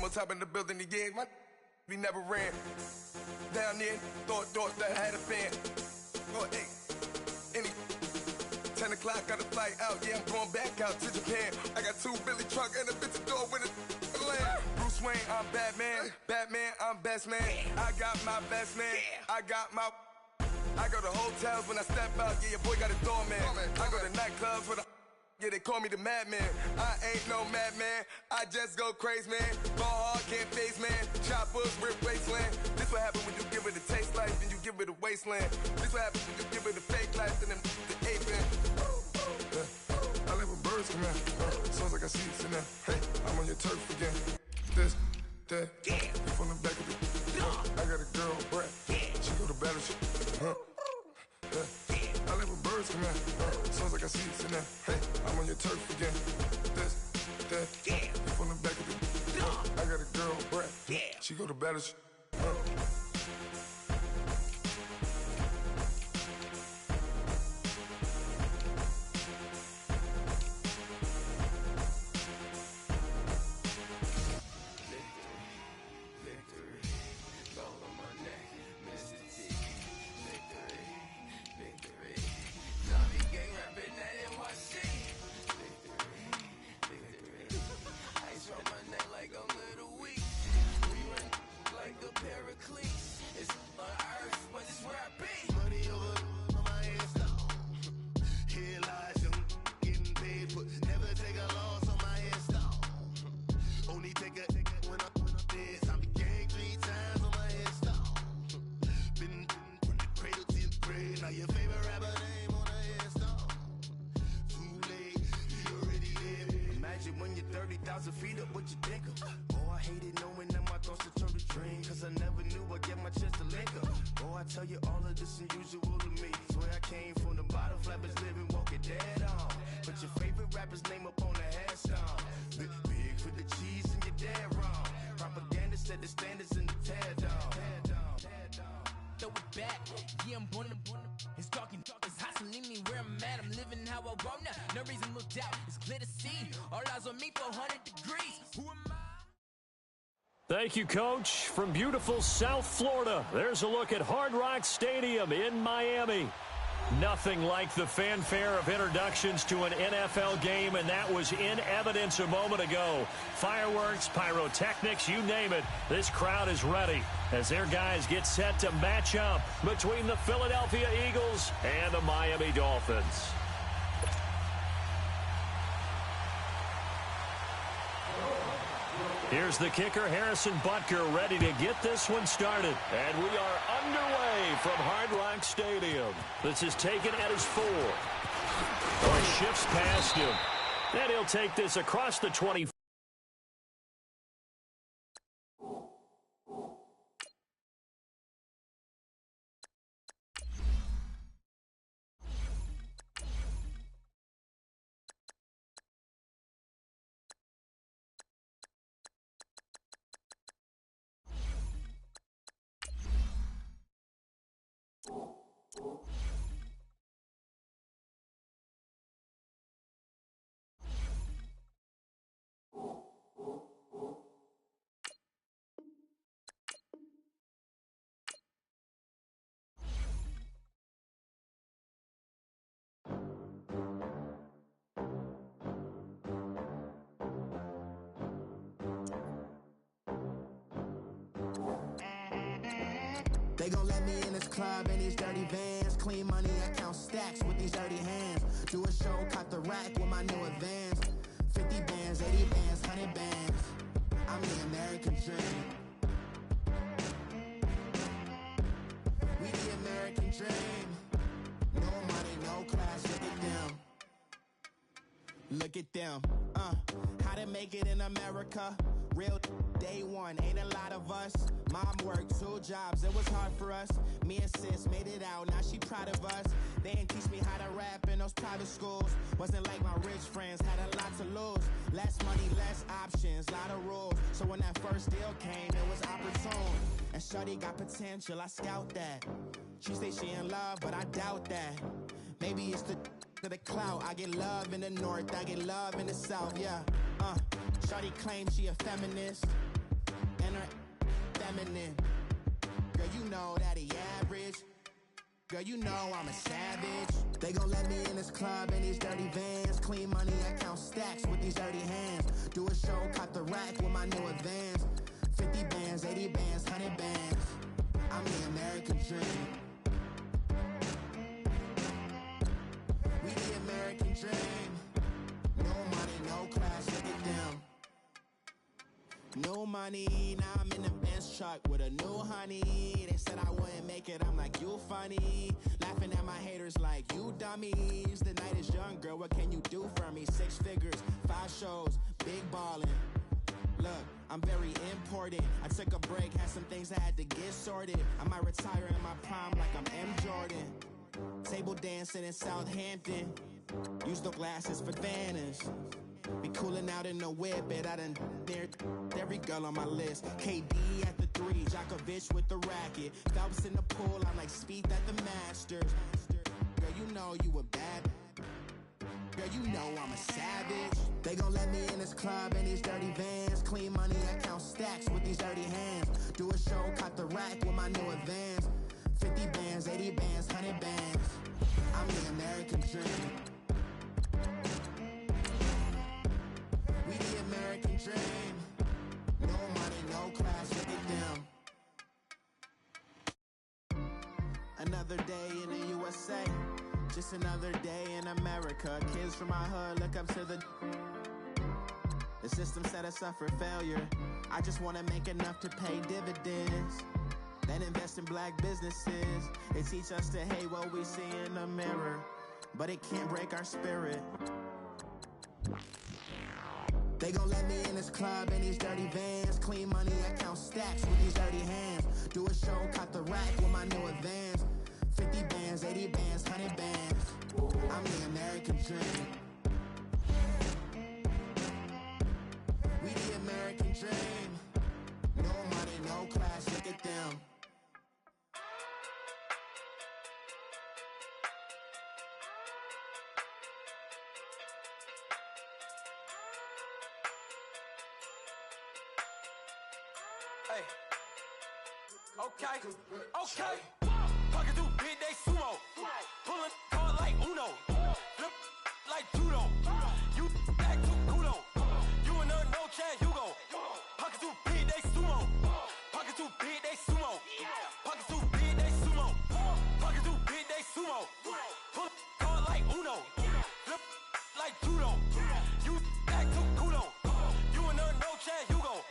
on top in the building again. My we never ran. Down there, thought that I had a fan. Oh, hey, any 10 o'clock, got a flight out. Yeah, I'm going back out to Japan. I got 2 Billy truck and a bitch door with a land. Bruce Wayne, I'm Batman. Batman, I'm best man. I got my best man. I go to hotels when I step out. Yeah, your boy got a doorman. I go to nightclubs with a. Yeah, they call me the madman. I ain't no madman. I just go crazy, man. Ball hard, can't face, man. Choppers, rip wasteland. This what happen when you give it a taste life and you give it a wasteland. This what happens when you give it a fake life and then the ape in. I live with birds come in. Sounds like I see it in there. Hey, I'm on your turf again. This, that, you from the back of the. I got a girl, Brett. She go to battle. I live with birds come in. Sounds like I see it in there. Hey, I'm on your turf again. This, that, you from the back of the. I got a girl, Brett. She go to battle. Thank you, Coach. From beautiful South Florida, there's a look at Hard Rock Stadium in Miami. Nothing like the fanfare of introductions to an NFL game, and that was in evidence a moment ago. Fireworks, pyrotechnics, you name it. This crowd is ready as their guys get set to match up between the Philadelphia Eagles and the Miami Dolphins. Here's the kicker, Harrison Butker, ready to get this one started. And we are underway from Hard Rock Stadium. This is taken at his 4. Or shifts past him. And he'll take this across the 20. They gon' let me in this club in these dirty vans. Clean money, I count stacks with these dirty hands. Do a show, cut the rack with my new advance. 50 bands, 80 bands, 100 bands. I'm the American dream. We the American dream. No money, no class, look at them. Look at them, how to make it in America. Real day one, ain't a lot of us. Mom worked 2 jobs, it was hard for us. Me and sis made it out, now she proud of us. They didn't teach me how to rap in those private schools. Wasn't like my rich friends, had a lot to lose. Less money, less options, lot of rules. So when that first deal came, it was opportune. And shorty got potential, I scout that. She say she in love, but I doubt that. Maybe it's the clout. I get love in the north, I get love in the south, yeah. Shorty claims she a feminist. feminine. Girl, you know that he average. Girl, you know I'm a savage. They gon' let me in this club in these dirty vans. Clean money, I count stacks with these dirty hands. Do a show, cop the rack with my new advance. 50 bands, 80 bands, 100 bands. I'm the American dream. We the American dream. No money, no class, look at them. No money, now I'm in the Benz truck with a new honey. They said I wouldn't make it, I'm like, you funny. Laughing at my haters like, you dummies. The night is young, girl, what can you do for me? 6 figures, 5 shows, big ballin'. Look, I'm very important. I took a break, had some things I had to get sorted. I might retire in my prime like I'm M. Jordan. Table dancing in Southampton. Use the glasses for Vanish. Be cooling out in the whip, but I done dared every girl on my list. KD at the 3, Djokovic with the racket. Phelps in the pool, I'm like Speed at the Masters. Girl, you know you a bad. Girl, you know I'm a savage. They gon' let me in this club in these dirty vans. Clean money, I count stacks with these dirty hands. Do a show, cop the rack with my new advance. 50 bands, 80 bands, 100 bands. I'm the American dream. We the American dream. No money, no class, look at them. Another day in the USA. Just another day in America. Kids from my hood look up to the system set us up for failure. I just wanna make enough to pay dividends, then invest in black businesses. They teach us to hate what we see in the mirror, but it can't break our spirit. They gon' let me in this club in these dirty vans. Clean money, I count stacks with these dirty hands. Do a show, cop the rack with my new advance. 50 bands, 80 bands, 100 bands. I'm the American dream. We the American dream. No money, no class, look at them. Hey. Okay. Pocket too big, they sumo. Pulling card like Uno. Flip like judo. You act too kudo. You and her no Chad Hugo. Pocket too big, they sumo. Pocket too big, they sumo. Pocket too big, they sumo. Pocket too big, they sumo. Pull card like Uno. Flip like judo. You act too kudo. You and her no Chad Hugo.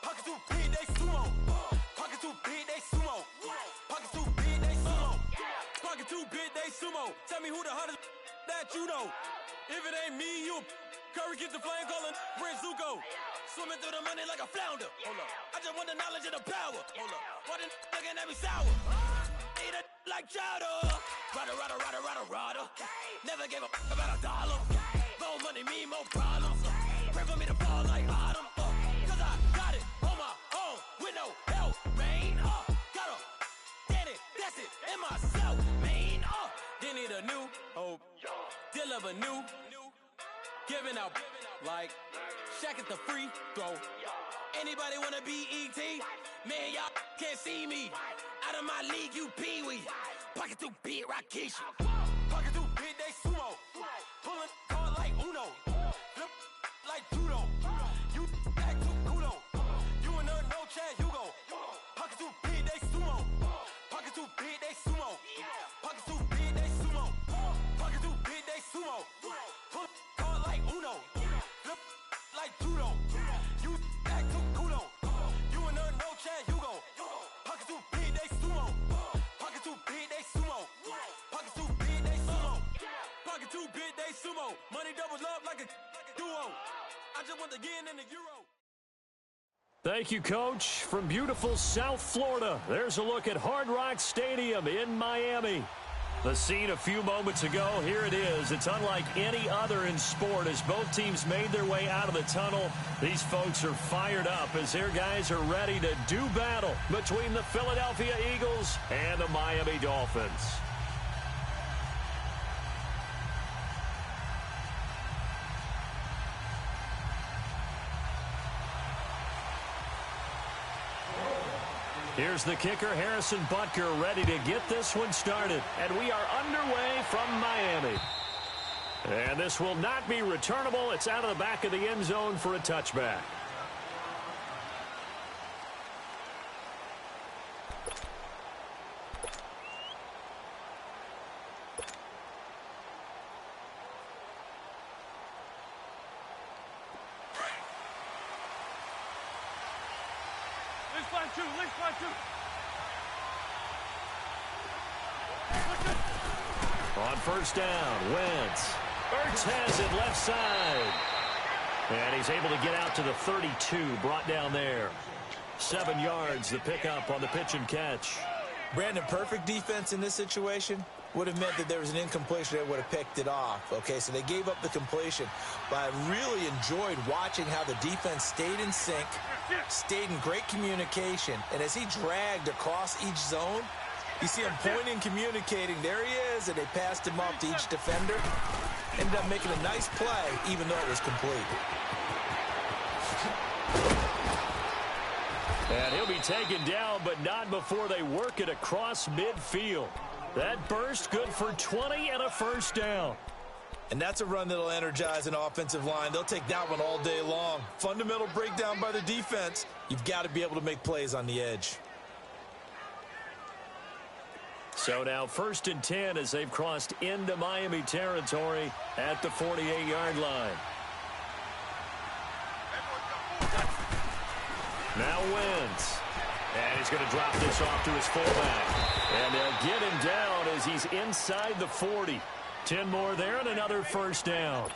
Pocket too big, they sumo. Pocket too big, they sumo. Pocket too big, they sumo. Pocket too big, they sumo. Tell me who the hottest that you know. If it ain't me, you Curry keeps the flame calling Prince Zuko. Swimming through the money like a flounder. Hold up. I just want the knowledge and the power. Hold up. Why the looking at me sour? Eat it like chowder. Rada. Never gave a about $1. More money, me, more problems. Pray for me to fall like autumn. Cause I got it on my own with no help, man. Gotta get it, that's it, in myself, man. They need a new hope, deal of a new, giving out like Shaq at the free throw. Anybody wanna be ET? Man, y'all can't see me. Out of my league, you pee-wee. Pocket too big, Rakishi. Pocket too big, they sumo. Pulling card like Uno. Flip like judo. You act too kudo. You and her no Chad Hugo. Pocket too big, they sumo. Pocket too big, they sumo. Pocket too big, they sumo. Pocket too big, they sumo. Pull card like Uno. Flip like judo. You act too kudo. You and her no Chad Hugo. Pocket too big, they sumo. Pocket too big, they sumo. Pocket too big, they sumo. Pocket too big, they sumo. Money doubles up like a duo. I just want the yen and the euro. Thank you, Coach. From beautiful South Florida, there's a look at Hard Rock Stadium in Miami. The scene a few moments ago, here it is. It's unlike any other in sport as both teams made their way out of the tunnel. These folks are fired up as their guys are ready to do battle between the Philadelphia Eagles and the Miami Dolphins. Here's the kicker, Harrison Butker, ready to get this one started. And we are underway from Miami. And this will not be returnable. It's out of the back of the end zone for a touchback. On first down, Wentz. Ertz has it left side. And he's able to get out to the 32, brought down there. 7 yards, the pickup on the pitch and catch. Brandon, perfect defense in this situation would have meant that there was an incompletion that would have picked it off. Okay, so they gave up the completion. But I really enjoyed watching how the defense stayed in sync, stayed in great communication. And as he dragged across each zone, you see him pointing, communicating. There he is, and they passed him off to each defender. Ended up making a nice play, even though it was complete. And he'll be taken down, but not before they work it across midfield. That burst good for 20 and a first down. And that's a run that'll energize an offensive line. They'll take that one all day long. Fundamental breakdown by the defense. You've got to be able to make plays on the edge. So now 1st and 10 as they've crossed into Miami territory at the 48-yard line. Now Wentz. And he's going to drop this off to his fullback. And they'll get him down as he's inside the 40. 10 more there and another first down.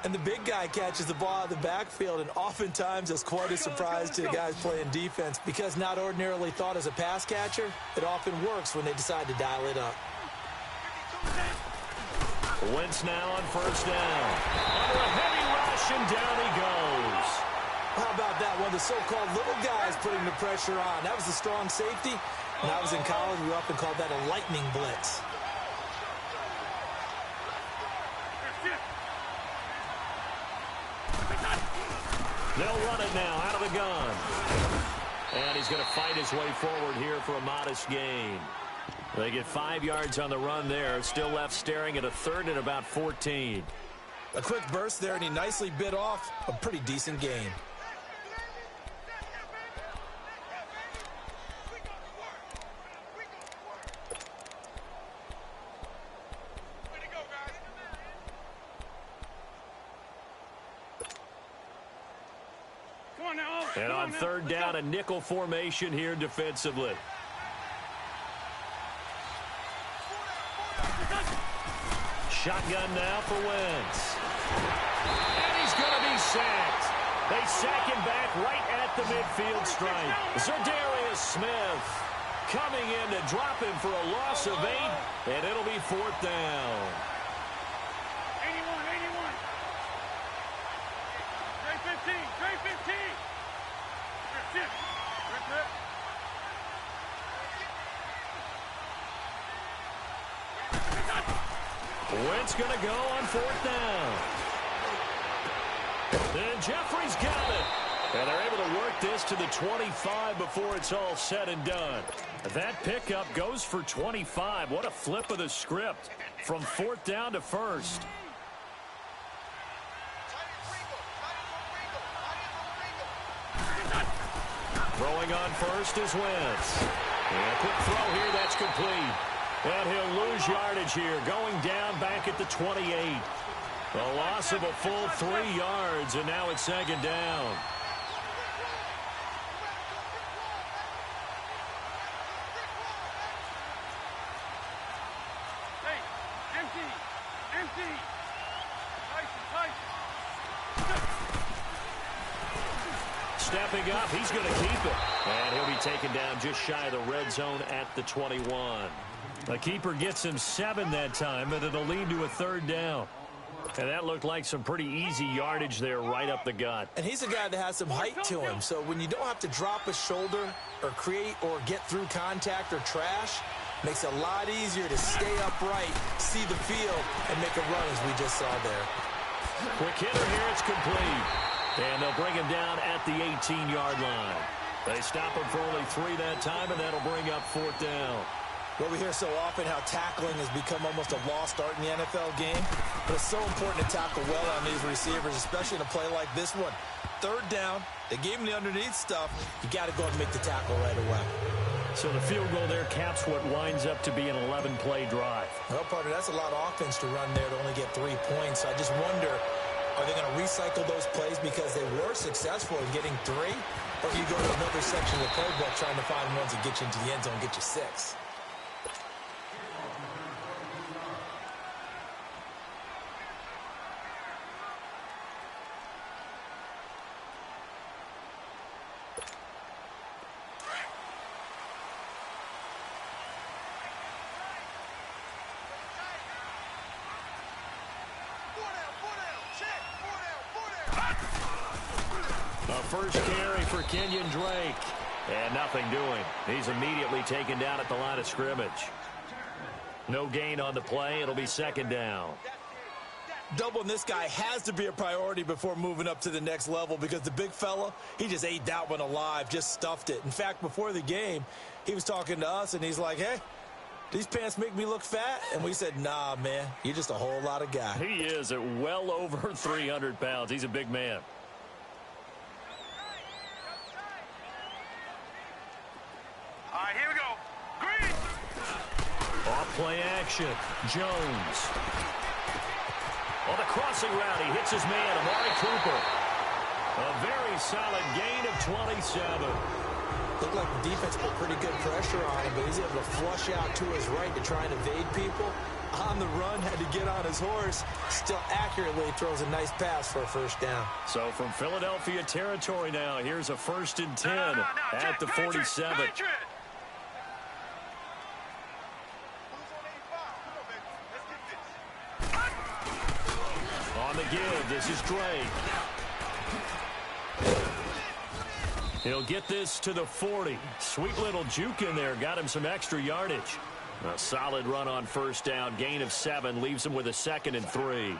And the big guy catches the ball out of the backfield, and oftentimes it's quite a surprise to the guys playing defense because not ordinarily thought as a pass catcher, it often works when they decide to dial it up. Wentz now on first down. Under a heavy rush, and down he goes. How about that? One of the so-called little guys putting the pressure on. That was the strong safety. When I was in college, we often called that a lightning blitz. They'll run it now out of the gun. And he's going to fight his way forward here for a modest gain. They get 5 yards on the run there. Still left staring at a 3rd and about 14. A quick burst there, and he nicely bit off a pretty decent gain. And on 3rd down, a nickel formation here defensively. Shotgun now for Wentz. And he's going to be sacked. They sack him back right at the midfield stripe. Za'Darius Smith coming in to drop him for a loss of 8, and it'll be 4th down. 81. Trey 15. Wentz going to go on 4th down. And Jeffrey's got it. And they're able to work this to the 25 before it's all said and done. That pickup goes for 25. What a flip of the script from 4th down to 1st. Throwing on first is Wentz. And a quick throw here, that's complete. And he'll lose yardage here, going down back at the 28. A loss of a full 3 yards, and now it's 2nd down. Empty. Stepping up, he's going to keep it. And he'll be taken down just shy of the red zone at the 21. The keeper gets him 7 that time, but it'll lead to a 3rd down. And that looked like some pretty easy yardage there right up the gut. And he's a guy that has some height to him, so when you don't have to drop a shoulder or create or get through contact or trash, makes it a lot easier to stay upright, see the field, and make a run as we just saw there. Quick hitter here, it's complete. And they'll bring him down at the 18-yard line. They stop him for only 3 that time, and that'll bring up 4th down. Well, we hear so often how tackling has become almost a lost art in the NFL game, but it's so important to tackle well on these receivers, especially in a play like this one. 3rd down, they gave him the underneath stuff. You got to go and make the tackle right away. So the field goal there caps what winds up to be an 11-play drive. Well, partner, that's a lot of offense to run there to only get 3 points. I just wonder, are they going to recycle those plays because they were successful in getting 3? Or you go to another section of the playbook trying to find ones that get you into the end zone and get you 6? First carry for Kenyon Drake. And nothing doing. He's immediately taken down at the line of scrimmage. No gain on the play. It'll be 2nd down. Doubling this guy has to be a priority before moving up to the next level because the big fella, he just ate that one alive, just stuffed it. In fact, before the game, he was talking to us, and he's like, hey, these pants make me look fat? And we said, nah, man, you're just a whole lot of guy. He is at well over 300 pounds. He's a big man. All right, here we go. Green. Off play action. Jones. On the crossing route, he hits his man, Amari Cooper. A very solid gain of 27. Looked like the defense put pretty good pressure on him, but he's able to flush out to his right to try and evade people. On the run, had to get on his horse. Still accurately throws a nice pass for a 1st down. So from Philadelphia territory now, here's a 1st and 10 at the 47. On the give, this is Drake. He'll get this to the 40. Sweet little juke in there. Got him some extra yardage. A solid run on 1st down. Gain of 7. Leaves him with a 2nd and 3.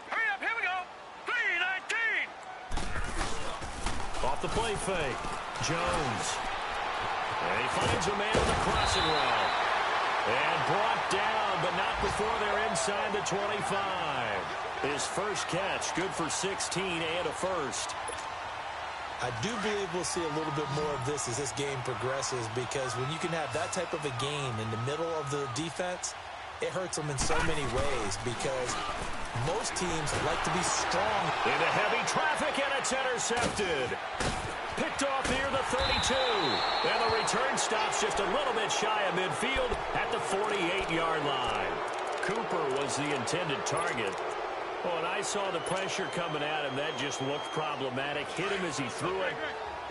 Hurry up, here we go. 3-19. Off the play fake. Jones. And he finds a man on the crossing route. And brought down, but not before they're inside the 25. His first catch, good for 16 and a 1st. I do believe we'll see a little bit more of this as this game progresses, because when you can have that type of a gain in the middle of the defense, it hurts them in so many ways, because most teams like to be strong. Into heavy traffic, and it's intercepted. Picked off near the 32. And the return stops just a little bit shy of midfield at the 48-yard line. Cooper was the intended target. Oh, and I saw the pressure coming at him. That just looked problematic. Hit him as he threw it,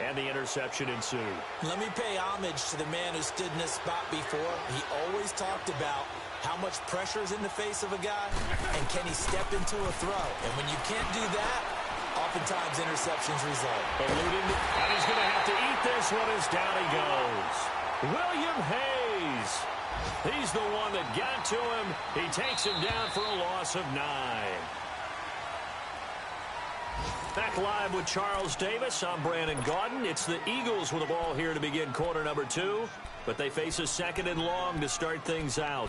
and the interception ensued. Let me pay homage to the man who stood in this spot before. He always talked about how much pressure is in the face of a guy, and can he step into a throw. And when you can't do that, oftentimes interceptions result. Eluding, and he's going to have to eat this one as down he goes. William Hayes. He's the one that got to him. He takes him down for a loss of 9. Back live with Charles Davis. I'm Brandon Gaudin. It's the Eagles with the ball here to begin quarter number 2, but they face a 2nd and long to start things out.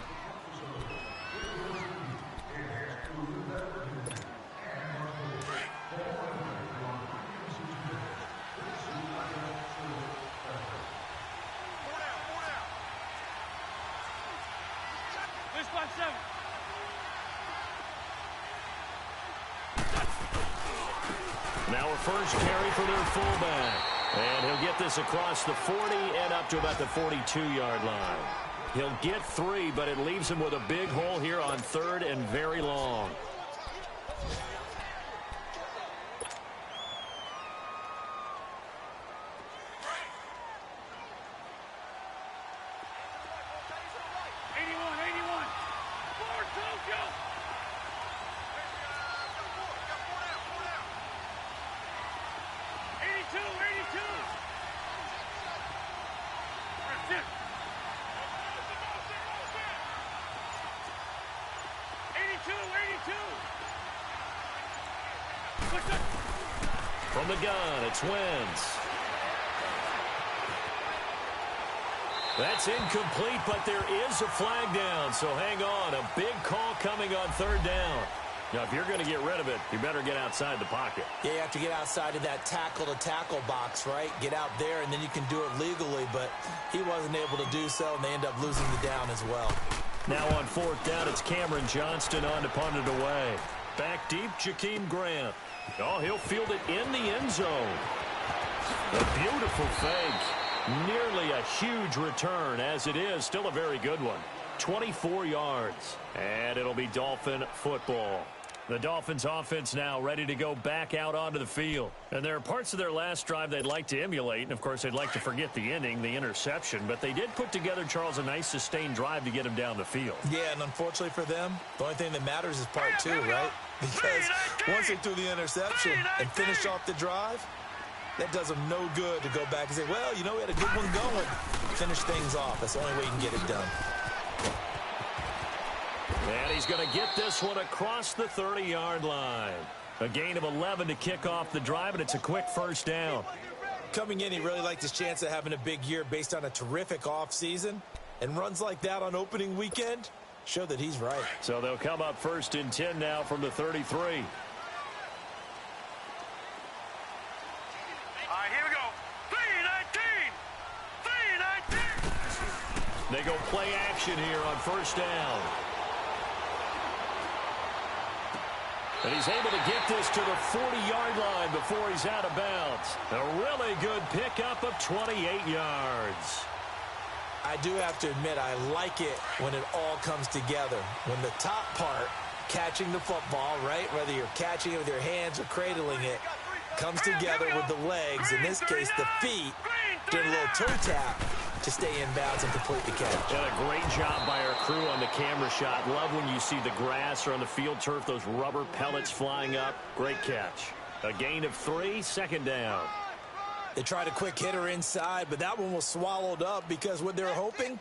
Now a first carry for their fullback. And he'll get this across the 40 and up to about the 42-yard line. He'll get 3, but it leaves him with a big hole here on 3rd and very long. From the gun, it's Wentz. That's incomplete, but there is a flag down, so hang on. A big call coming on third down. Now, if you're going to get rid of it, you better get outside the pocket. Yeah, you have to get outside of that tackle-to-tackle box, right? Get out there, and then you can do it legally, but he wasn't able to do so, and they end up losing the down as well. Now on fourth down, it's Cameron Johnston on to punt it away. Back deep, Jakeem Grant. Oh, he'll field it in the end zone. A beautiful fake. Nearly a huge return. As it is, still a very good one. 24 yards. And it'll be Dolphin football. The Dolphins offense now ready to go back out onto the field. And there are parts of their last drive they'd like to emulate. And, of course, they'd like to forget the inning, the interception. But they did put together, Charles, a nice sustained drive to get him down the field. Yeah, and unfortunately for them, the only thing that matters is part two, right? Because once they threw the interception and finished off the drive, that does them no good to go back and say, well, you know, we had a good one going. Finish things off. That's the only way you can get it done. And he's going to get this one across the 30-yard line. A gain of 11 to kick off the drive, and it's a quick first down. Coming in, he really liked his chance of having a big year based on a terrific offseason. And runs like that on opening weekend show that he's right. So they'll come up first and 10 now from the 33. All right, here we go. 3-19. 3-19. They go play action here on first down. And he's able to get this to the 40-yard line before he's out of bounds. A really good pickup of 28 yards. I do have to admit, I like it when it all comes together. When the top part, catching the football, right, whether you're catching it with your hands or cradling it, comes together with the legs, in this case the feet, doing a little toe tap to stay in bounds and complete the catch. And a great job by our crew on the camera shot. Love when you see the grass or on the field turf, those rubber pellets flying up. Great catch. A gain of 3, second down. They tried a quick hitter inside, but that one was swallowed up because what they're hoping,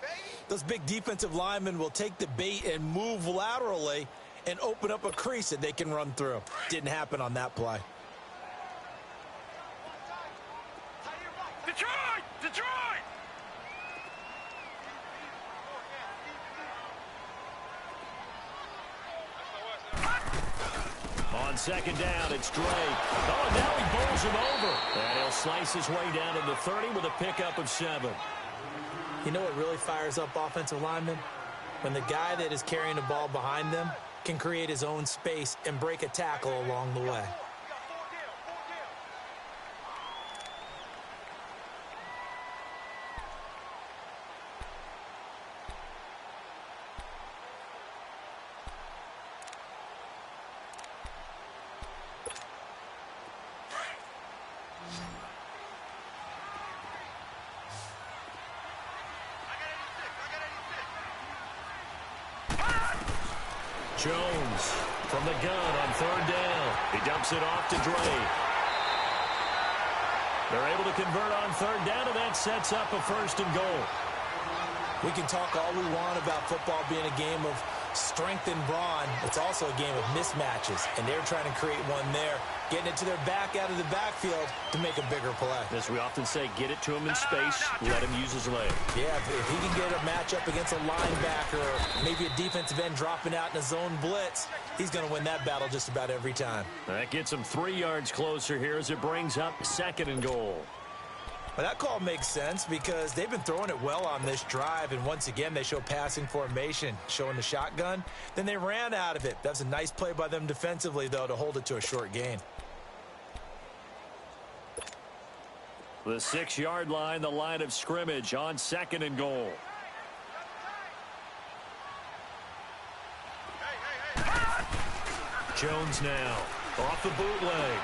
those big defensive linemen will take the bait and move laterally and open up a crease that they can run through. Didn't happen on that play. Detroit! Detroit! On second down, it's Drake. Oh, and now he bowls him over. And he'll slice his way down to the 30 with a pickup of 7. You know what really fires up offensive linemen? When the guy that is carrying the ball behind them can create his own space and break a tackle along the way. Jones from the gun on third down. He dumps it off to Drake. They're able to convert on third down, and that sets up a first and goal. We can talk all we want about football being a game of strength and brawn. It's also a game of mismatches, and they're trying to create one there, getting it to their back out of the backfield to make a bigger play. As we often say, get it to him in space, let him use his leg. Yeah, if he can get a matchup against a linebacker or maybe a defensive end dropping out in a zone blitz, he's going to win that battle just about every time. That gets him 3 yards closer here as it brings up second and goal. Well, that call makes sense because they've been throwing it well on this drive, and once again they show passing formation, showing the shotgun. Then they ran out of it. That's a nice play by them defensively, though, to hold it to a short gain. The 6-yard line, the line of scrimmage on second and goal. Jones now off the bootleg.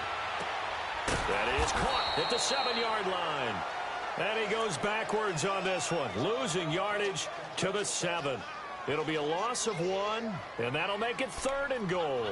That is caught at the 7-yard line. And he goes backwards on this one, losing yardage to the 7. It'll be a loss of 1, and that'll make it third and goal.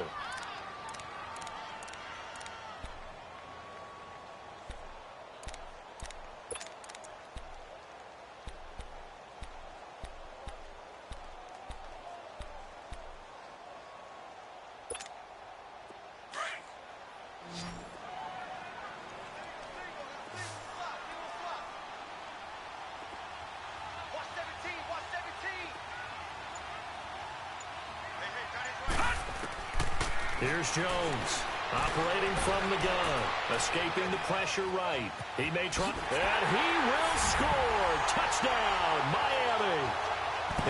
Here's Jones, operating from the gun, escaping the pressure right. He may try, and he will score. Touchdown, Miami.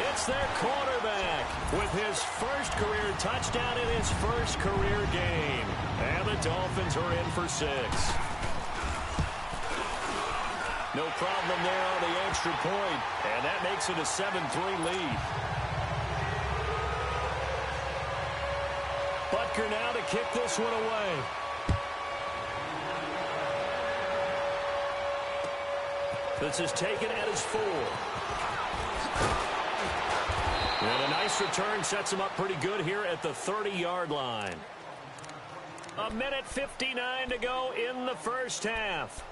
It's their quarterback with his first career touchdown in his first career game. And the Dolphins are in for 6. No problem there on the extra point, and that makes it a 7-3 lead. Butker now to kick this one away. This is taken at his 4. And a nice return sets him up pretty good here at the 30-yard line. 1:59 to go in the first half.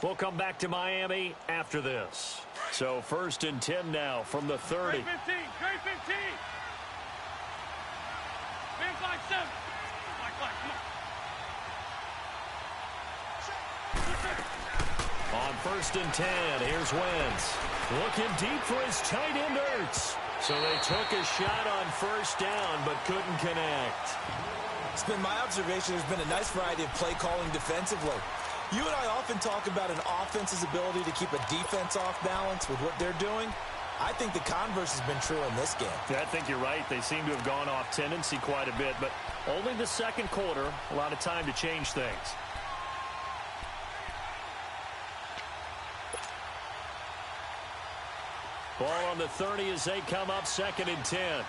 We'll come back to Miami after this. So 1st and 10 now from the 30. Trade 15. Trade 15. Man flag 7. Flag, come on. On 1st and 10, here's Wentz. Looking deep for his tight end Ertz. So they took a shot on 1st down, but couldn't connect. It's been my observation there's been a nice variety of play calling defensively. You and I often talk about an offense's ability to keep a defense off balance with what they're doing. I think the converse has been true in this game. Yeah, I think you're right. They seem to have gone off tendency quite a bit, but only the second quarter, a lot of time to change things. Ball on the 30 as they come up 2nd and 10.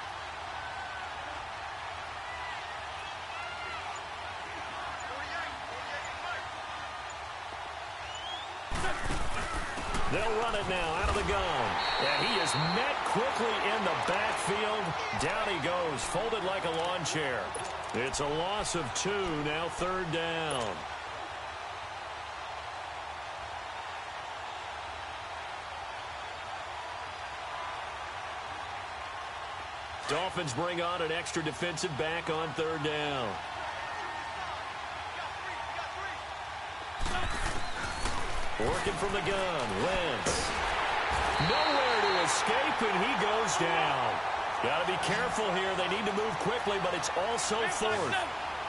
They'll run it now out of the gun. And he is met quickly in the backfield. Down he goes, folded like a lawn chair. It's a loss of 2, now 3rd down. Dolphins bring on an extra defensive back on 3rd down. Working from the gun, Wentz. Nowhere to escape, and he goes down. Got to be careful here. They need to move quickly, but it's also 4th.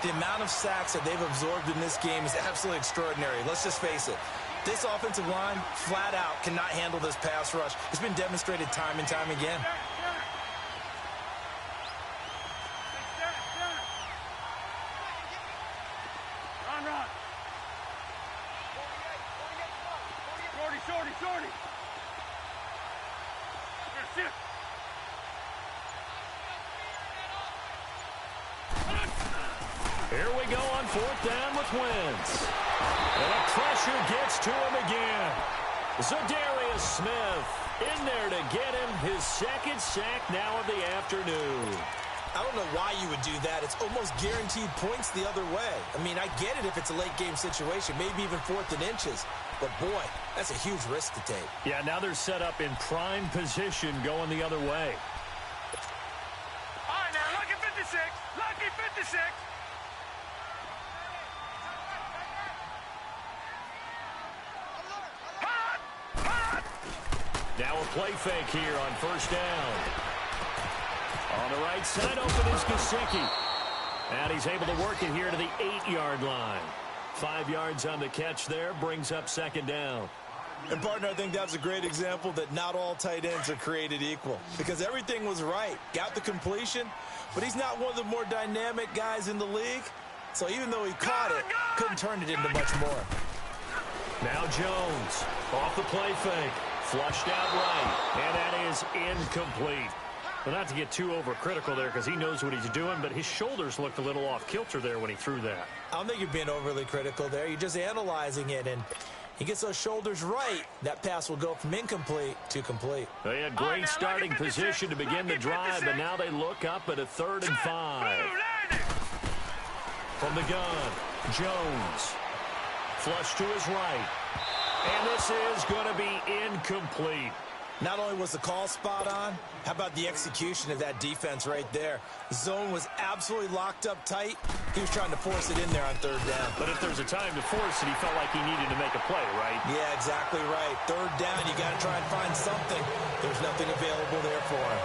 The amount of sacks that they've absorbed in this game is absolutely extraordinary. Let's just face it. This offensive line, flat out, cannot handle this pass rush. It's been demonstrated time and time again. Shorty. Here we go on 4th down with Wentz. And the pressure gets to him again. Zadarius Smith in there to get him his 2nd sack now of the afternoon. I don't know why you would do that. It's almost guaranteed points the other way. I mean, I get it if it's a late-game situation, maybe even 4th and inches. But, boy, that's a huge risk to take. Yeah, now they're set up in prime position going the other way. All right, now, lucky 56. Lucky 56. Now a play fake here on 1st down. On the right side, open is Gesicki. And he's able to work it here to the 8-yard line. 5 yards on the catch there, brings up 2nd down. And, partner, I think that's a great example that not all tight ends are created equal. Because everything was right. Got the completion, but he's not one of the more dynamic guys in the league. So even though he caught it, couldn't turn it into much more. Now Jones, off the play fake. Flushed out right, and that is incomplete. Well, not to get too overcritical there because he knows what he's doing, but his shoulders looked a little off kilter there when he threw that. I don't think you're being overly critical there. You're just analyzing it, and he gets those shoulders right. That pass will go from incomplete to complete. They had great starting position to begin the drive, but now they look up at a 3rd and 5. From the gun, Jones. Flush to his right. And this is going to be incomplete. Not only was the call spot on, how about the execution of that defense right there? The zone was absolutely locked up tight. He was trying to force it in there on 3rd down. But if there's a time to force it, he felt like he needed to make a play, right? Yeah, exactly right. 3rd down, you got to try and find something. There's nothing available there for him.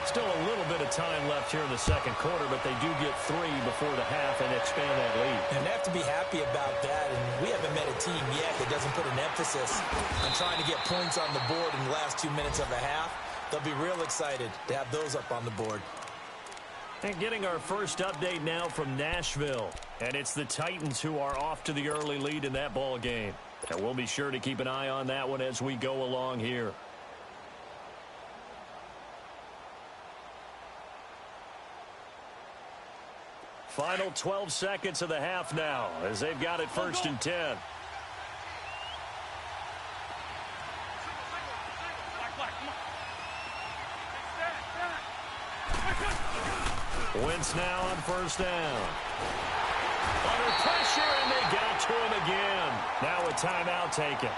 Still a little bit of time left here in the second quarter, but they do get 3 before the half and expand that lead. And they have to be happy about that, and we haven't met a team yet that doesn't put an emphasis on trying to get points on the board in the last 2 minutes of a half. They'll be real excited to have those up on the board. And getting our first update now from Nashville. And it's the Titans who are off to the early lead in that ball game. And we'll be sure to keep an eye on that one as we go along here. Final 12 seconds of the half now as they've got it 1st and 10. Wentz now on 1st down. Under pressure, and they got to him again. Now a timeout taken.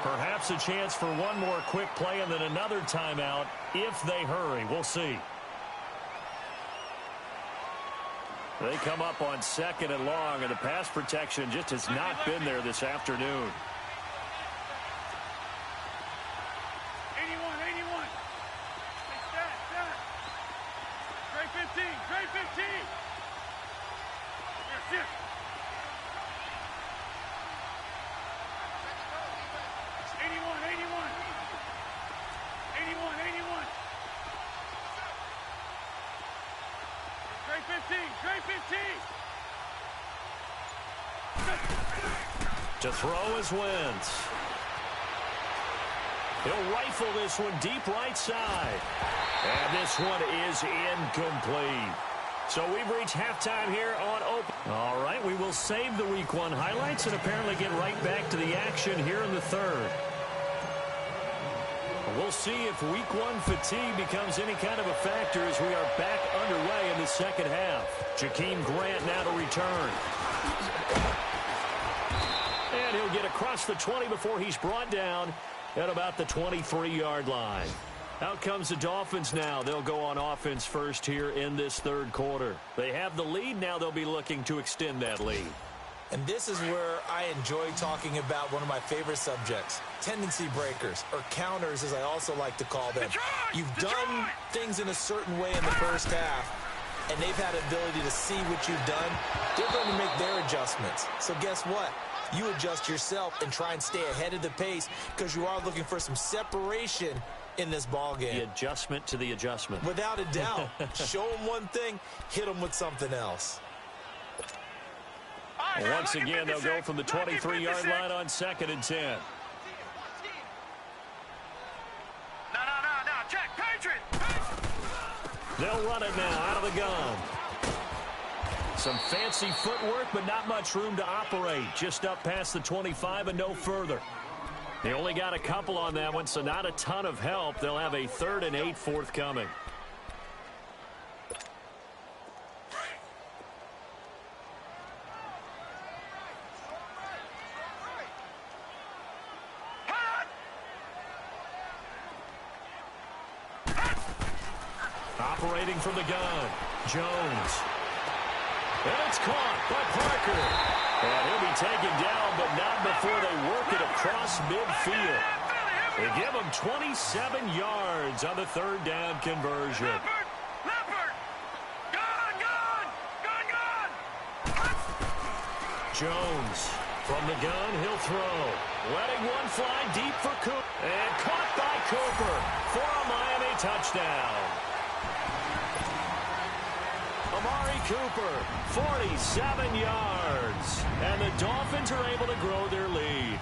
Perhaps a chance for one more quick play and then another timeout if they hurry. We'll see. They come up on 2nd and long, and the pass protection just has not been there this afternoon. 81. Stat. Great 15. Yes. 81. Great 15. To throw is Wentz. He'll rifle this one deep right side. And this one is incomplete. So we've reached halftime here on Open. All right, we will save the Week 1 highlights and apparently get right back to the action here in the third. We'll see if Week 1 fatigue becomes any kind of a factor as we are back underway in the second half. Jakeem Grant now to return. And he'll get across the 20 before he's brought down at about the 23-yard line. Out comes the Dolphins now. They'll go on offense first here in this third quarter. They have the lead. Now they'll be looking to extend that lead. And this is where I enjoy talking about one of my favorite subjects, tendency breakers, or counters as I also like to call them. You've done things in a certain way in the first half, and they've had the ability to see what you've done. They're going to make their adjustments. So guess what? You adjust yourself and try and stay ahead of the pace because you are looking for some separation in this ball game. The adjustment to the adjustment. Without a doubt. Show them one thing, hit them with something else. Once again, they'll go from the 23-yard line on 2nd and 10. No. Check. Patriot. They'll run it now out of the gun. Some fancy footwork, but not much room to operate. Just up past the 25 and no further. They only got a couple on that one, so not a ton of help. They'll have a 3rd and 8 forthcoming. Operating from the gun, Jones. And it's caught by Parker. And he'll be taken down, but not before they work it across midfield. They give him 27 yards on the 3rd down conversion. Leopard. Gun. Jones from the gun, he'll throw. Letting one fly deep for Cooper. And caught by Cooper for a Miami touchdown. Amari Cooper, 47 yards. And the Dolphins are able to grow their lead.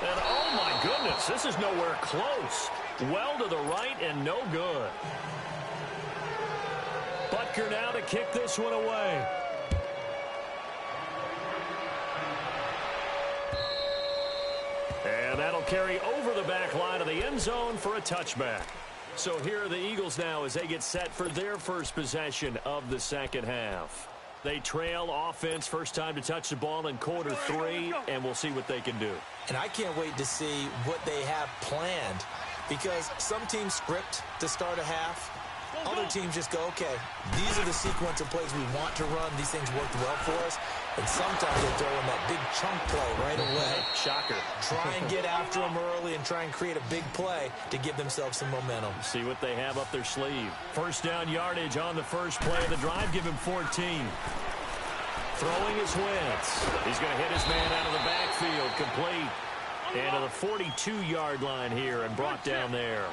And oh my goodness, this is nowhere close. Well to the right and no good. Butker now to kick this one away. And that'll carry over the back line of the end zone for a touchback. So here are the Eagles now as they get set for their first possession of the second half. They trail offense, first time to touch the ball in quarter 3, and we'll see what they can do. And I can't wait to see what they have planned because some teams script to start a half. Other teams just go, okay, these are the sequence of plays we want to run. These things worked well for us. And sometimes they throw in that big chunk play right away. Shocker. Try and get after them early and try and create a big play to give themselves some momentum. See what they have up their sleeve. First down yardage on the first play of the drive. Give him 14. Throwing is Wentz. He's going to hit his man out of the backfield. Complete. And to the 42-yard line here and brought down there.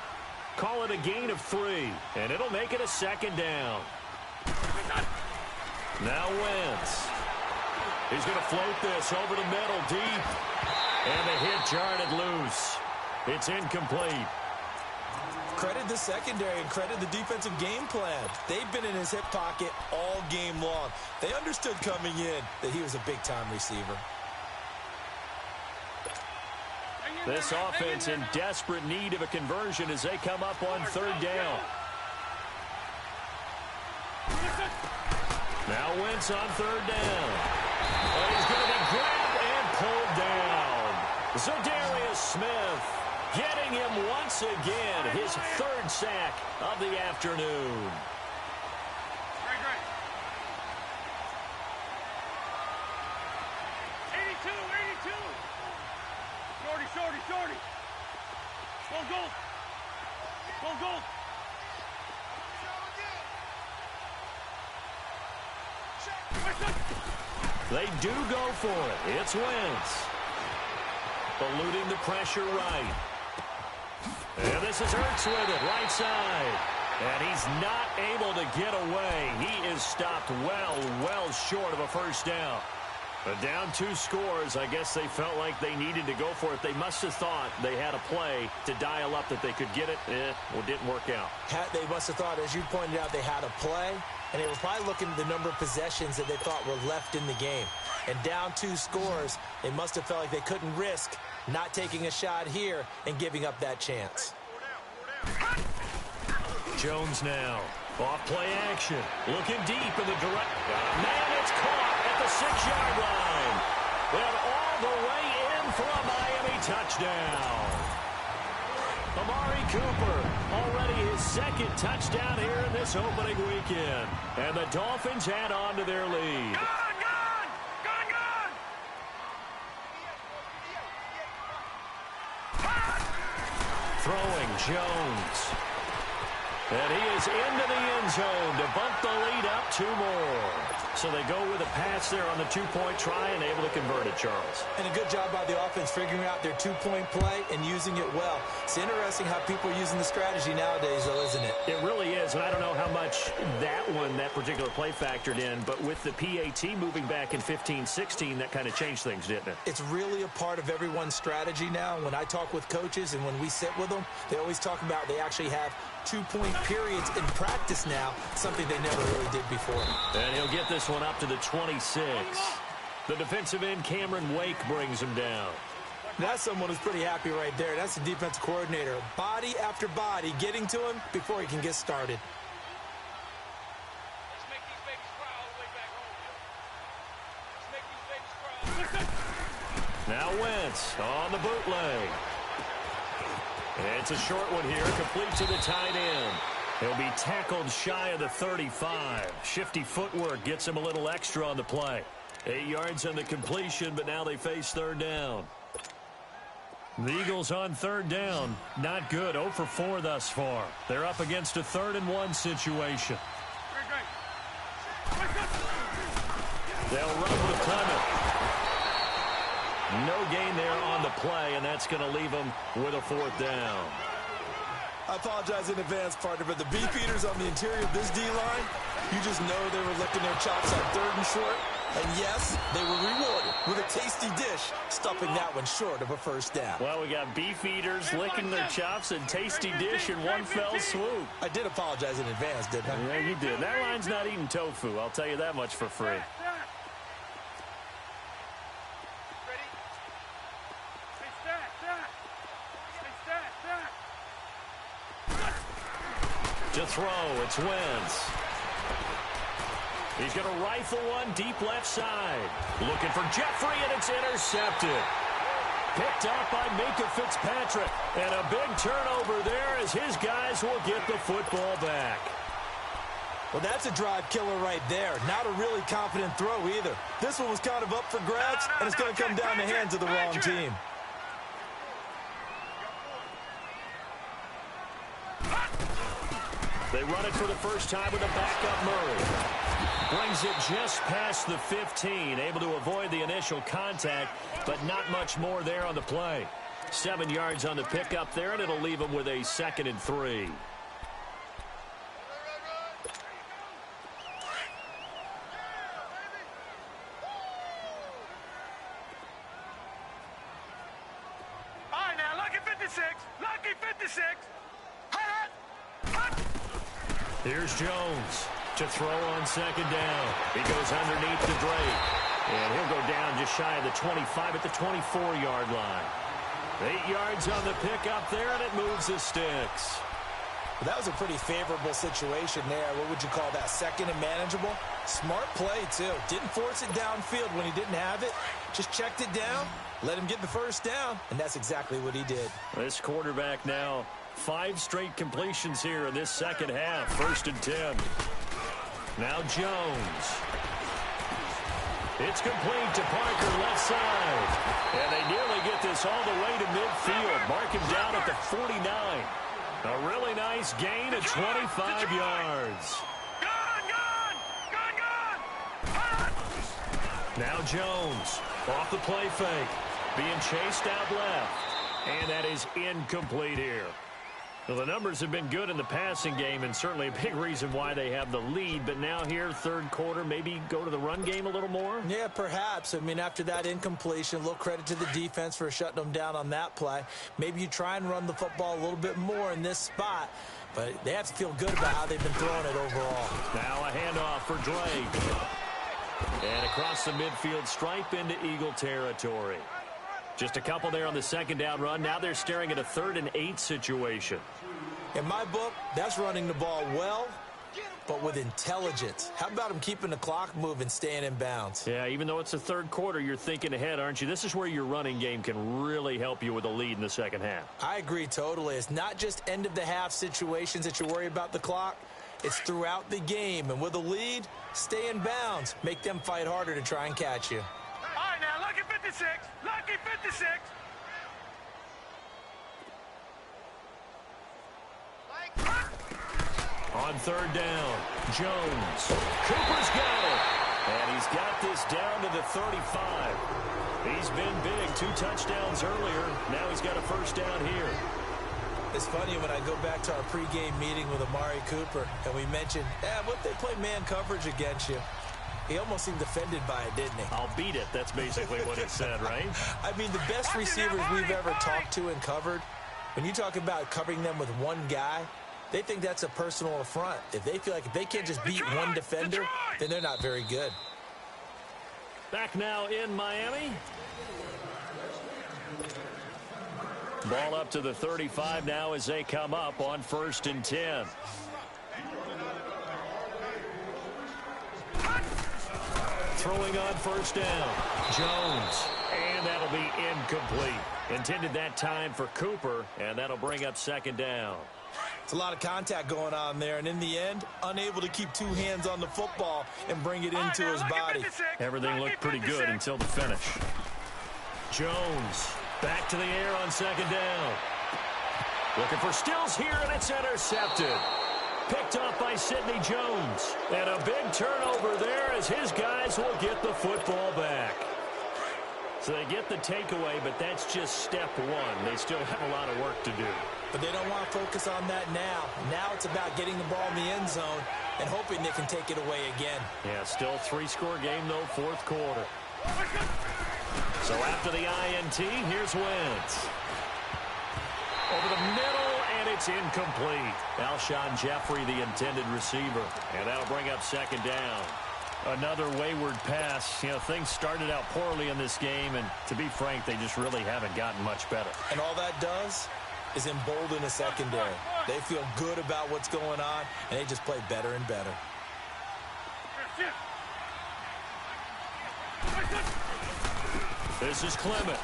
Call it a gain of 3. And it'll make it a second down. Now Wentz. He's going to float this over the middle deep. And the hit jarred loose. It's incomplete. Credit the secondary and credit the defensive game plan. They've been in his hip pocket all game long. They understood coming in that he was a big-time receiver. This offense in desperate need of a conversion as they come up on third down. Now Wentz on third down. And he's going to be grabbed and pulled down. Zadarius Smith getting him once again, his third sack of the afternoon. Great. 82. Shorty. Go. They do go for it. It's Wentz. Eluding the pressure right. And this is Ertz with it, right side. And he's not able to get away. He is stopped well short of a first down. But down 2 scores, I guess they felt like they needed to go for it. They must have thought they had a play to dial up that they could get it. Well, it didn't work out. They must have thought, as you pointed out, they had a play. And they were probably looking at the number of possessions that they thought were left in the game. And down 2 scores, they must have felt like they couldn't risk not taking a shot here and giving up that chance. Jones now. Off play action. Looking deep in the direct. Man, it's caught at the 6-yard line. And all the way in for a Miami touchdown. Amari Cooper, already his second touchdown here in this opening weekend. And the Dolphins add on to their lead. Throwing Jones. And he is into the end zone to bump the lead up 2 more. So they go with a pass there on the 2-point try and able to convert it, Charles. And a good job by the offense figuring out their 2-point play and using it well. It's interesting how people are using the strategy nowadays, though, isn't it? It really is, and I don't know how much that particular play factored in, but with the PAT moving back in 15-16, that kind of changed things, didn't it? It's really a part of everyone's strategy now. When I talk with coaches and when we sit with them, they always talk about they actually have 2-point periods in practice now, something they never really did before. And he'll get this one up to the 26. The defensive end, Cameron Wake, brings him down. That's someone who's pretty happy right there. That's the defense coordinator. Body after body getting to him before he can get started. Let's make these babies cry all the way back home. Let's make these babies cry. Now Wentz on the bootleg. It's a short one here, complete to the tight end. He'll be tackled shy of the 35. Shifty footwork gets him a little extra on the play. 8 yards on the completion, but now they face third down. The Eagles on third down. Not good. 0 for 4 thus far. They're up against a 3rd and 1 situation. They'll run with Clement. No gain there on the play, and that's going to leave them with a 4th down. I apologize in advance, partner, but the beefeaters on the interior of this D-line, you just know they were licking their chops on 3rd and short. And yes, they were rewarded with a tasty dish, stuffing that one short of a first down. Well, we got beefeaters licking their chops and tasty dish in one fell swoop. I did apologize in advance, didn't I? Yeah, you did. That line's not eating tofu. I'll tell you that much for free. To throw, it's Wentz. He's going to rifle one deep left side. Looking for Jeffrey, and it's intercepted. Picked up by Minka Fitzpatrick. And a big turnover there as his guys will get the football back. Well, that's a drive killer right there. Not a really confident throw either. This one was kind of up for grabs, and it's going to come down the hands of the wrong team. They run it for the first time with a backup Murray. Brings it just past the 15, able to avoid the initial contact, but not much more there on the play. 7 yards on the pickup there, and it'll leave him with a 2nd and 3. Here's Jones to throw on 2nd down. He goes underneath to Drake. And he'll go down just shy of the 25 at the 24-yard line. 8 yards on the pickup there, and it moves the sticks. Well, that was a pretty favorable situation there. What would you call that? 2nd and manageable? Smart play, too. Didn't force it downfield when he didn't have it. Just checked it down, let him get the first down, and that's exactly what he did. This quarterback now 5 straight completions here in this second half. 1st and 10. Now Jones. It's complete to Parker, left side. And they nearly get this all the way to midfield. Mark him down at the 49. A really nice gain of 25 yards. Now Jones off the play fake. Being chased out left. And that is incomplete here. Well, the numbers have been good in the passing game, and certainly a big reason why they have the lead. But now here, 3rd quarter, maybe go to the run game a little more? Yeah, perhaps. I mean, after that incompletion, a little credit to the defense for shutting them down on that play. Maybe you try and run the football a little bit more in this spot. But they have to feel good about how they've been throwing it overall. Now a handoff for Drake. And across the midfield stripe into Eagle territory. Just a couple there on the 2nd down run. Now they're staring at a 3rd and 8 situation. In my book, that's running the ball well, but with intelligence. How about him keeping the clock moving, staying in bounds? Yeah, even though it's the 3rd quarter, you're thinking ahead, aren't you? This is where your running game can really help you with a lead in the second half. I agree totally. It's not just end-of-the-half situations that you worry about the clock. It's throughout the game. And with a lead, stay in bounds. Make them fight harder to try and catch you. All right, now, lucky 56. Lucky 56. On 3rd down, Jones. Cooper's got it. And he's got this down to the 35. He's been big. 2 touchdowns earlier. Now he's got a 1st down here. It's funny when I go back to our pregame meeting with Amari Cooper, and we mentioned, what if they play man coverage against you? He almost seemed offended by it, didn't he? I'll beat it. That's basically what he said, right? I mean, the best receivers we've ever talked to and covered, when you talk about covering them with one guy, they think that's a personal affront. If they feel like if they can't just beat one defender, then they're not very good. Back now in Miami. Ball up to the 35 now as they come up on 1st and 10. Throwing on 1st down. Jones. And that'll be incomplete. Intended that time for Cooper, and that'll bring up 2nd down. It's a lot of contact going on there, and in the end, unable to keep 2 hands on the football and bring it into his body. Everything looked pretty good until the finish. Jones back to the air on 2nd down. Looking for Stills here, and it's intercepted. Picked off by Sidney Jones. And a big turnover there as his guys will get the football back. So they get the takeaway, but that's just step 1. They still have a lot of work to do. But they don't want to focus on that now. Now it's about getting the ball in the end zone and hoping they can take it away again. Yeah, still 3-score game, though, 4th quarter. So after the INT, here's Wentz. Over the middle, and it's incomplete. Alshon Jeffrey, the intended receiver. And that'll bring up 2nd down. Another wayward pass. You know, things started out poorly in this game, and to be frank, they just really haven't gotten much better. And all that does is embolden a secondary. They feel good about what's going on, and they just play better and better. This is Clement.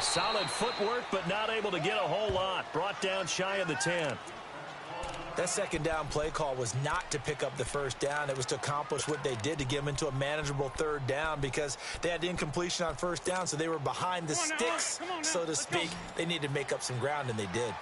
Solid footwork, but not able to get a whole lot. Brought down shy of the 10. That second down play call was not to pick up the first down. It was to accomplish what they did, to get them into a manageable third down, because they had the incompletion on first down, so they were behind the sticks, so to speak. They needed to make up some ground, and they did.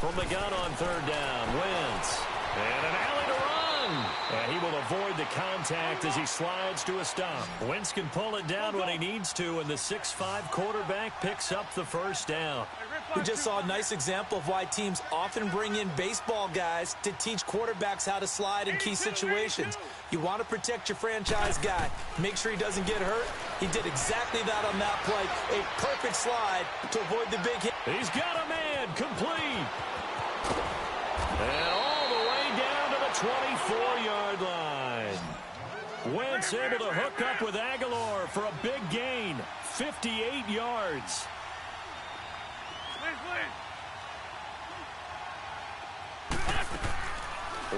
From the gun on third down, Wentz. And an alley to run. And he will avoid the contact as he slides to a stop. Wentz can pull it down when he needs to, and the 6'5" quarterback picks up the first down. We just saw a nice example of why teams often bring in baseball guys to teach quarterbacks how to slide in key situations. You want to protect your franchise guy. Make sure he doesn't get hurt. He did exactly that on that play. A perfect slide to avoid the big hit. He's got a man, complete. And all the way down to the 24-yard line. Wentz able to hook up with Aguilar for a big gain, 58 yards.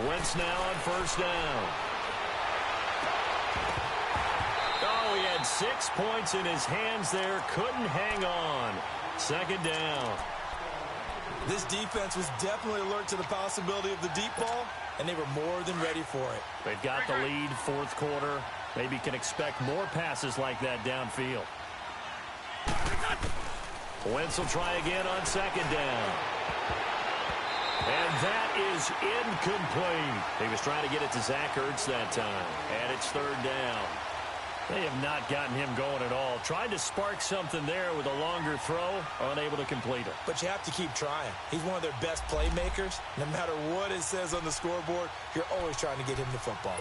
Wentz now on first down. Oh, he had 6 points in his hands there. Couldn't hang on. Second down. This defense was definitely alert to the possibility of the deep ball, and they were more than ready for it. They've got the lead, fourth quarter. Maybe can expect more passes like that downfield. Wentz will try again on second down. And that is incomplete. He was trying to get it to Zach Ertz that time. And it's third down. They have not gotten him going at all. Tried to spark something there with a longer throw, unable to complete it. But you have to keep trying. He's one of their best playmakers. No matter what it says on the scoreboard, you're always trying to get him the football.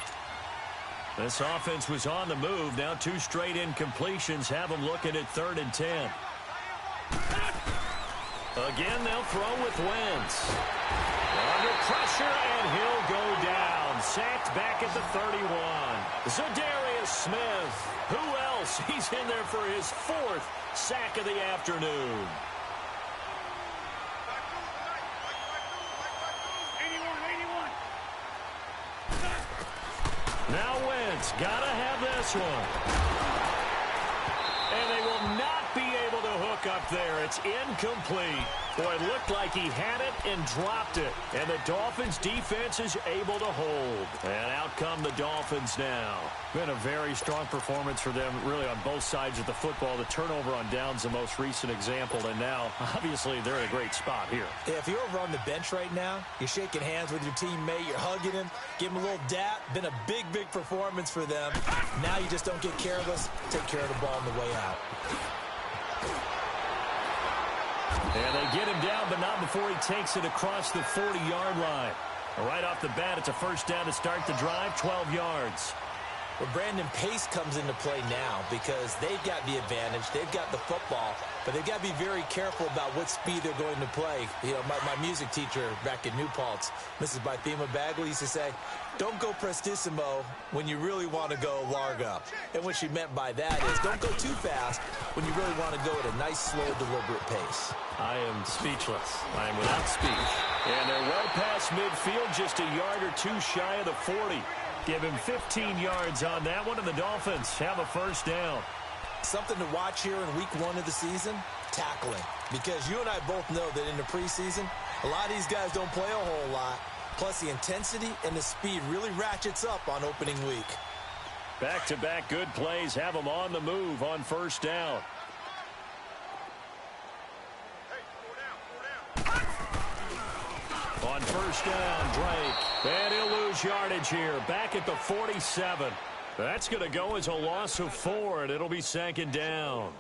This offense was on the move. Now 2 straight incompletions have them looking at 3rd and 10. Again, they'll throw with Wentz. Under pressure, and he'll go down. Sacked back at the 31. Za'Darius Smith. Who else? He's in there for his 4th sack of the afternoon. 81. Now Wentz. Gotta have this one. And they will not be able to hook up there. It's incomplete. Boy, it looked like he had it and dropped it. And the Dolphins' defense is able to hold. And out come the Dolphins now. Been a very strong performance for them, really, on both sides of the football. The turnover on downs, the most recent example. And now, obviously, they're in a great spot here. Yeah, if you're over on the bench right now, you're shaking hands with your teammate, you're hugging him, give him a little dap. Been a big, big performance for them. Now you just don't get careless. Take care of the ball on the way out. And they get him down, but not before he takes it across the 40-yard line. Right off the bat, it's a first down to start the drive, 12 yards. Well, Brandon, pace comes into play now because they've got the advantage. They've got the football, but they've got to be very careful about what speed they're going to play. You know, my music teacher back in New Paltz, Mrs. Bythema Bagley, used to say, don't go prestissimo when you really want to go largo. And what she meant by that is don't go too fast when you really want to go at a nice, slow, deliberate pace. I am speechless. I am without speech. And they're well past midfield, just a yard or two shy of the 40. Give him 15 yards on that one, and the Dolphins have a first down. Something to watch here in week 1 of the season, tackling. Because you and I both know that in the preseason, a lot of these guys don't play a whole lot. Plus, the intensity and the speed really ratchets up on opening week. Back-to-back good plays have them on the move on first down. On first down, Drake. And he'll lose yardage here. Back at the 47. That's going to go as a loss of 4, and it'll be second down.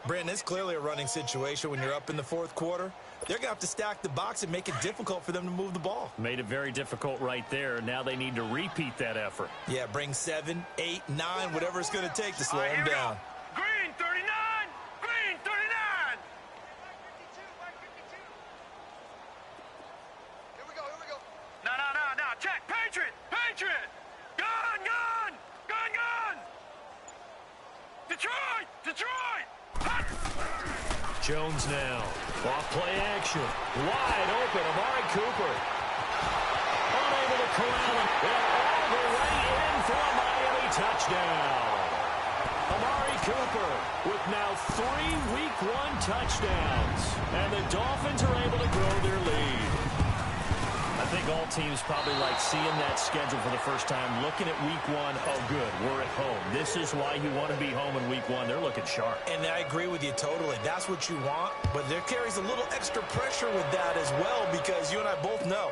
Brandon, it's clearly a running situation when you're up in the 4th quarter. They're going to have to stack the box and make it difficult for them to move the ball. Made it very difficult right there. Now they need to repeat that effort. Yeah, bring 7, 8, 9, whatever it's going to take to slow them down. Green 39! Green 39! Here we go. No. Check. Patriot! Gun! Detroit! Jones now. Off play action. Wide open. Amari Cooper. Unable to corral him. They're all They're ready in for a Miami touchdown. Amari Cooper with now 3 Week 1 touchdowns. And the Dolphins are able to grow their lead. I think all teams probably like seeing that schedule for the first time, looking at Week 1. Oh, good, we're at home. This is why you want to be home in Week 1. They're looking sharp. And I agree with you totally. That's what you want. But there carries a little extra pressure with that as well, because you and I both know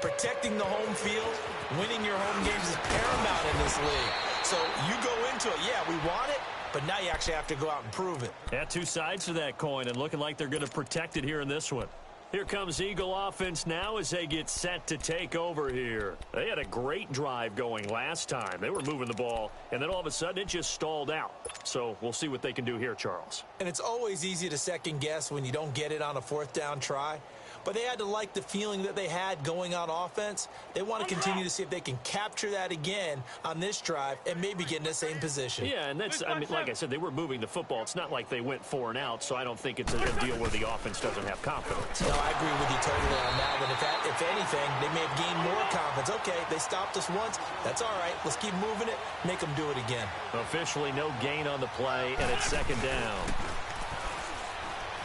protecting the home field, winning your home games is paramount in this league. So you go into it, yeah, we want it, but now you actually have to go out and prove it. Yeah, 2 sides to that coin, and looking like they're going to protect it here in this one. Here comes Eagle offense now as they get set to take over here. They had a great drive going last time. They were moving the ball, and then all of a sudden it just stalled out. So we'll see what they can do here, Charles. And it's always easy to second guess when you don't get it on a 4th down try. But they had to like the feeling that they had going on offense. They want to continue to see if they can capture that again on this drive and maybe get in the same position. Yeah, and that's, I mean, like I said, they were moving the football. It's not like they went 4 and out, so I don't think it's a deal where the offense doesn't have confidence. No, I agree with you totally on that. And if anything, they may have gained more confidence. Okay, they stopped us once. That's all right. Let's keep moving it. Make them do it again. Officially no gain on the play, and it's 2nd down.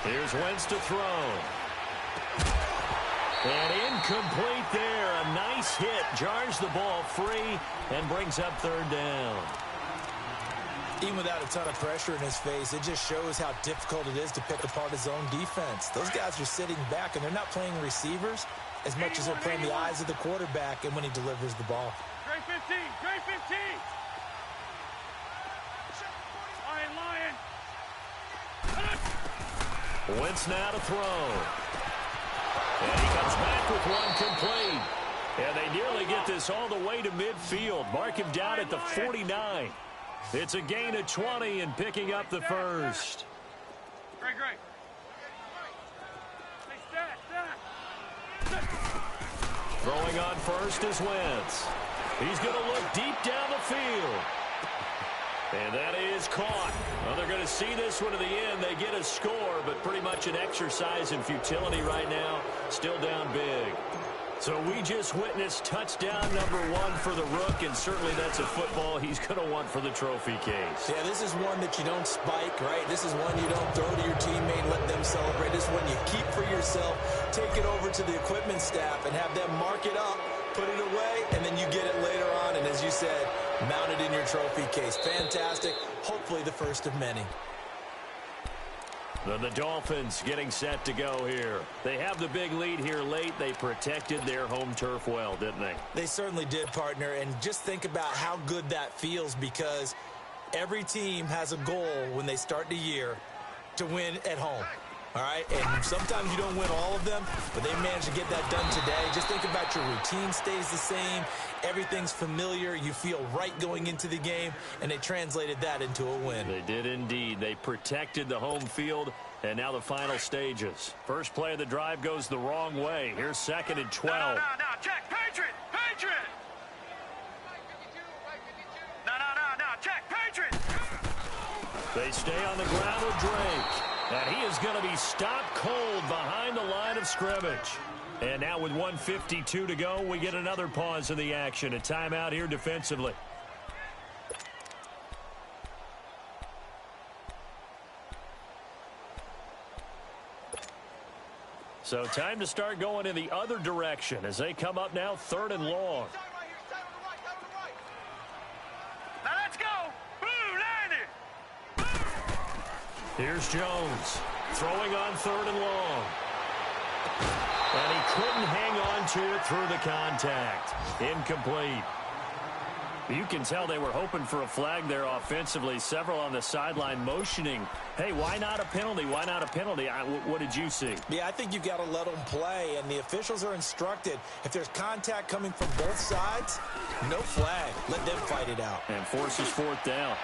Here's Wentz to throw. And incomplete there. A nice hit. Jars the ball free and brings up 3rd down. Even without a ton of pressure in his face, it just shows how difficult it is to pick apart his own defense. Those guys are sitting back, and they're not playing receivers as much as they're playing the eyes of the quarterback and when he delivers the ball. Trey 15, Trey 15. Lion. Wentz now to throw. And he comes back with one complete. And they nearly get this all the way to midfield. Mark him down at the 49. It's a gain of 20 and picking up the first. Great. Stay stat. Throwing on first is Wentz. He's going to look deep down the field. And that is caught. Well, they're going to see this one to the end. They get a score, but pretty much an exercise in futility right now. Still down big. So we just witnessed touchdown number 1 for the Rook, and certainly that's a football he's going to want for the trophy case. Yeah, this is one that you don't spike, right? This is one you don't throw to your teammate and let them celebrate. This is one you keep for yourself, take it over to the equipment staff, and have them mark it up, put it away, and then you get it later on, and as you said, mount it in your trophy case. Fantastic. Hopefully the first of many. The Dolphins getting set to go here. They have the big lead here late. They protected their home turf well, didn't they? They certainly did, partner. And just think about how good that feels, because every team has a goal when they start the year to win at home. All right, and sometimes you don't win all of them, but they managed to get that done today. Just think about your routine stays the same. Everything's familiar. You feel right going into the game, and they translated that into a win. They did indeed. They protected the home field, and now the final stages. First play of the drive goes the wrong way. Here's 2nd and 12. No, check, Patriot. No, check, Patriot. They stay on the ground with Drake. And he is going to be stopped cold behind the line of scrimmage. And now with 1:52 to go, we get another pause in the action. A timeout here defensively. So time to start going in the other direction as they come up now 3rd and long. Now let's go. Here's Jones throwing on 3rd and long. And he couldn't hang on to it through the contact. Incomplete. You can tell they were hoping for a flag there offensively. Several on the sideline motioning, hey, why not a penalty? Why not a penalty? What did you see? Yeah, I think you've got to let them play, and the officials are instructed. If there's contact coming from both sides, no flag. Let them fight it out. And forces 4th down.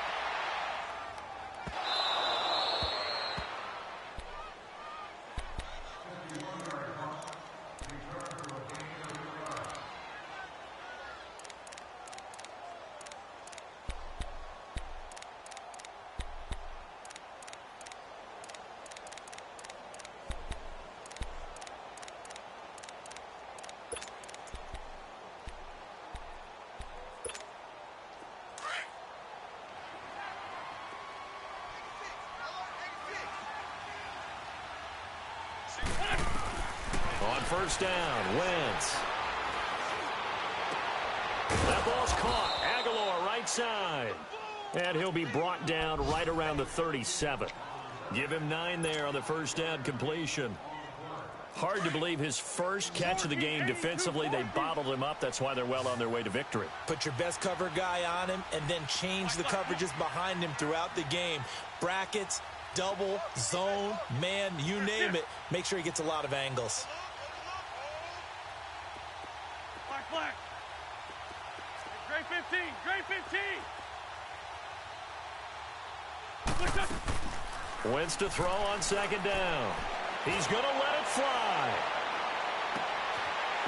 On first down, Wentz. That ball's caught. Aguilar right side. And he'll be brought down right around the 37. Give him 9 there on the first down completion. Hard to believe his first catch of the game defensively. They bottled him up. That's why they're well on their way to victory. Put your best cover guy on him and then change the coverages behind him throughout the game. Brackets, double, zone, man, you name it. Make sure he gets a lot of angles. Black. Gray 15. Wentz to throw on second down. He's going to let it fly.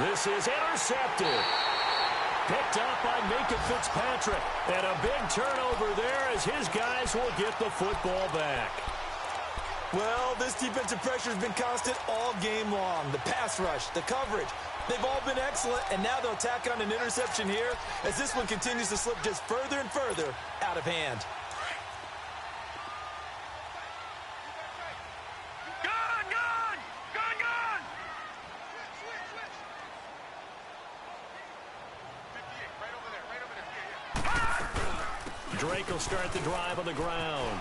This is intercepted. Picked up by Minka Fitzpatrick. And a big turnover there as his guys will get the football back. Well, this defensive pressure has been constant all game long. The pass rush, the coverage, they've all been excellent, and now they'll tack on an interception here as this one continues to slip just further and further out of hand. Drake will start the drive on the ground.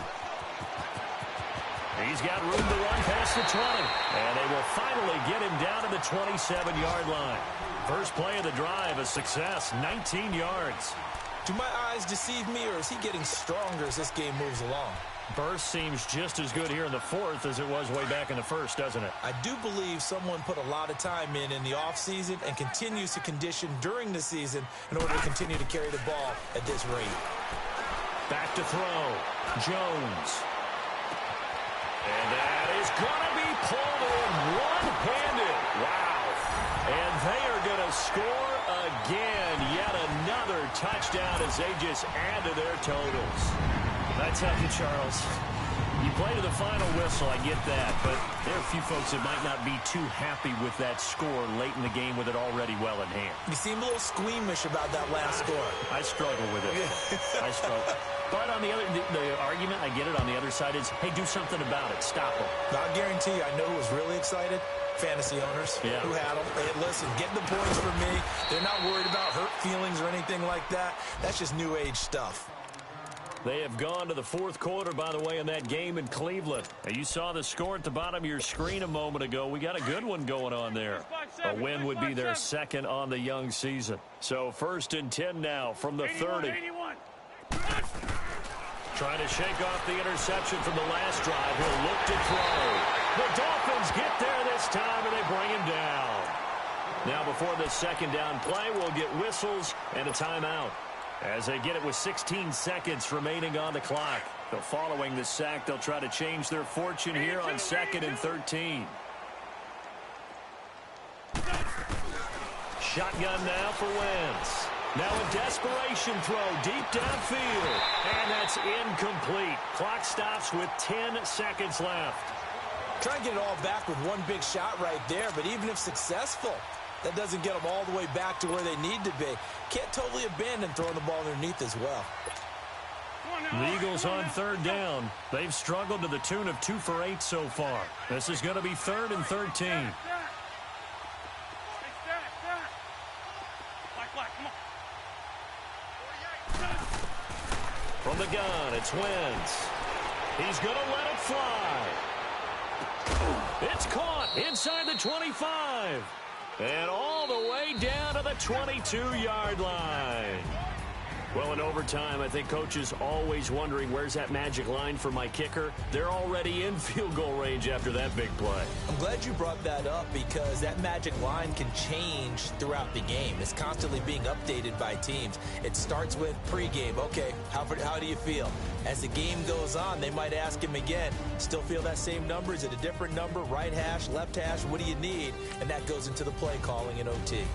He's got room to run past the 20. And they will finally get him down to the 27-yard line. First play of the drive, a success, 19 yards. Do my eyes deceive me, or is he getting stronger as this game moves along? Burst seems just as good here in the fourth as it was way back in the first, doesn't it? I do believe someone put a lot of time in the offseason and continues to condition during the season in order to continue to carry the ball at this rate. Back to throw. Jones. And that is going to be pulled in one-handed. Wow. And they are going to score again. Yet another touchdown as they just add to their totals. I tell you, Charles, you play to the final whistle, I get that, but there are a few folks that might not be too happy with that score late in the game with it already well in hand. You seem a little squeamish about that last score. I struggle with it. I struggle. But on the other, the argument, I get it, on the other side is, hey, do something about it. Stop them. Now, I guarantee you, I know who was really excited. Fantasy owners who had them. Hey, listen, get the points for me. They're not worried about hurt feelings or anything like that. That's just new age stuff. They have gone to the fourth quarter, by the way, in that game in Cleveland. And you saw the score at the bottom of your screen a moment ago. We got a good one going on there. A win would be their second on the young season. So 1st and 10 now from the 30. 81. Trying to shake off the interception from the last drive. He'll look to throw. The Dolphins get there this time, and they bring him down. Now, before this second down play, we'll get whistles and a timeout. As they get it with 16 seconds remaining on the clock. So following the sack, they'll try to change their fortune here on 2nd and 13. Shotgun now for Wentz. Now a desperation throw deep downfield. And that's incomplete. Clock stops with 10 seconds left. Try to get it all back with one big shot right there, but even if successful, that doesn't get them all the way back to where they need to be. Can't totally abandon throwing the ball underneath as well. The Eagles on 3rd down. They've struggled to the tune of 2 for 8 so far. This is going to be 3rd and 13. From the gun, it's Wentz. He's going to let it fly. It's caught inside the 25. And all the way down to the 22-yard line. Well, in overtime, I think coaches always wondering, where's that magic line for my kicker? They're already in field goal range after that big play. I'm glad you brought that up because that magic line can change throughout the game. It's constantly being updated by teams. It starts with pregame. Okay, how do you feel? As the game goes on, they might ask him again, still feel that same number? Is it a different number? Right hash, left hash? What do you need? And that goes into the play calling in OT.